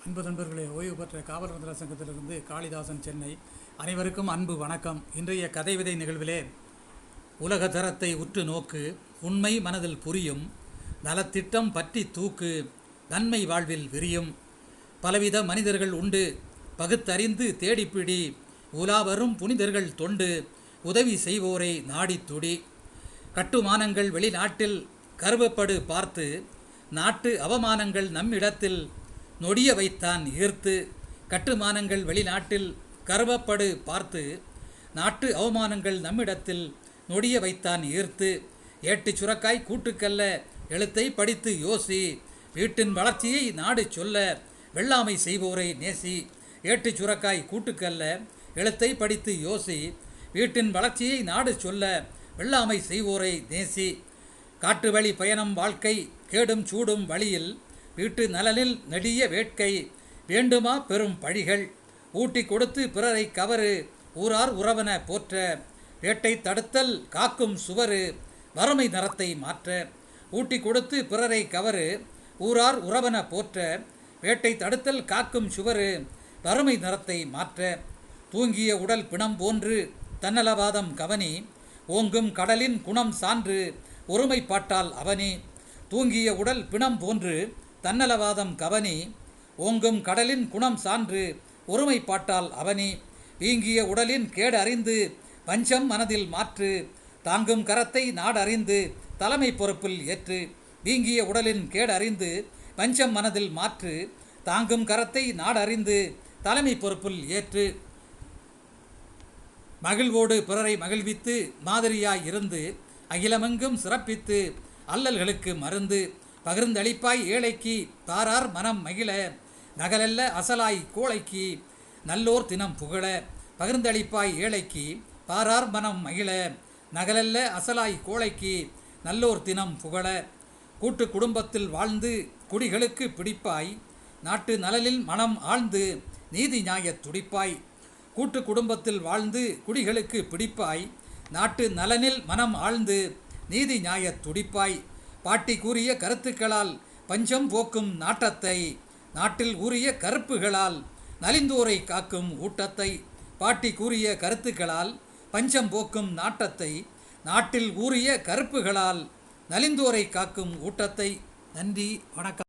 அன்பு நண்பர்களே, ஓய்வு பெற்ற காவலர் சங்கத்திலிருந்து காளிதாசன், சென்னை. அனைவருக்கும் அன்பு வணக்கம். இன்றைய கதை விதை நிகழ்விலே உலக தரத்தை உற்று நோக்கு, உண்மை மனதில் புரியும், நலத்திட்டம் பற்றி தூக்கு, நன்மை வாழ்வில் விரியும். பலவித மனிதர்கள் உண்டு, பகுத்தறிந்து தேடிப்பிடி, உலாவரும் புனிதர்கள் தொண்டு, உதவி செய்வோரை நாடித்துடி. கட்டுமானங்கள் வெளிநாட்டில் கருவப்படு பார்த்து, நாட்டு அவமானங்கள் நம்மிடத்தில் நொடிய வைத்தான் ஈர்த்து. கட்டுமானங்கள் வெளிநாட்டில் கருவப்படு பார்த்து, நாட்டு அவமானங்கள் நம்மிடத்தில் நொடிய வைத்தான் ஈர்த்து. ஏட்டு சுரக்காய் கூட்டுக்கல்ல எழுத்தை படித்து யோசி, வீட்டின் வளர்ச்சியை நாடு சொல்ல வெள்ளாமை செய்வோரை நேசி. ஏட்டு சுரக்காய் கூட்டுக்கல்ல எழுத்தை படித்து யோசி, வீட்டின் வளர்ச்சியை நாடு சொல்ல வெள்ளாமை செய்வோரை நேசி. காட்டு வழி பயணம் வாழ்க்கை கேடும் சூடும் வழியில், வீட்டு நலனில் நெடிய வேட்கை வேண்டுமா பெரும் பழிகள். ஊட்டி கொடுத்து பிறரை கவரு, ஊரார் உறவன போற்ற, வேட்டை தடுத்தல் காக்கும் சுவரு, வறுமை நிறத்தை மாற்ற. ஊட்டி கொடுத்து பிறரை கவரு, ஊரார் உறவன போற்ற, வேட்டை தடுத்தல் காக்கும் சுவரு, வறுமை நிறத்தை மாற்ற. தூங்கிய உடல் பிணம் போன்று தன்னலவாதம் கவனி, ஓங்கும் கடலின் குணம் சான்று ஒருமைப்பாட்டால் அவனி. தூங்கிய உடல் பிணம் போன்று தன்னலவாதம் கவனி, ஓங்கும் கடலின் குணம் சான்று ஒருமைப்பாட்டால் அவனி. வீங்கிய உடலின் கேடு அறிந்து பஞ்சம் மனதில் மாற்று, தாங்கும் கரத்தை நாடறிந்து தலைமை பொறுப்பில் ஏற்று. வீங்கிய உடலின் கேடு அறிந்து பஞ்சம் மனதில் மாற்று, தாங்கும் கரத்தை நாடறிந்து தலைமை பொறுப்பில் ஏற்று. மகிழ்வோடு பிறரை மகிழ்வித்து மாதிரியாய் இருந்து, அகிலமெங்கும் சிறப்பித்து அல்லல்களுக்கு மருந்து. பகிர்ந்தளிப்பாய் ஏழைக்கு தாரார் மனம் மகிழ, நகலல்ல அசலாய் கோழைக்கு நல்லோர் தினம் புகழ. பகிர்ந்தளிப்பாய் ஏழைக்கு பாரார் மனம் மகிழ, நகலல்ல அசலாய் கோழைக்கு நல்லோர் தினம் புகழ. கூட்டு குடும்பத்தில் வாழ்ந்து குடிகளுக்கு பிடிப்பாய், நாட்டு நலனில் மனம் ஆழ்ந்து நீதி நியாய துடிப்பாய். கூட்டு குடும்பத்தில் வாழ்ந்து குடிகளுக்கு பிடிப்பாய், நாட்டு நலனில் மனம் ஆழ்ந்து நீதி நியாய துடிப்பாய். பாட்டி கூறிய கருத்துக்களால் பஞ்சம் போக்கும் நாட்டத்தை, நாட்டில் கூறிய கருப்புகளால் நலிந்தோரை காக்கும் ஊட்டத்தை. பாட்டி கூறிய கருத்துக்களால் பஞ்சம் போக்கும் நாட்டத்தை, நாட்டில் கூறிய கருப்புகளால் நலிந்தோரை காக்கும் ஊட்டத்தை. நன்றி, வணக்கம்.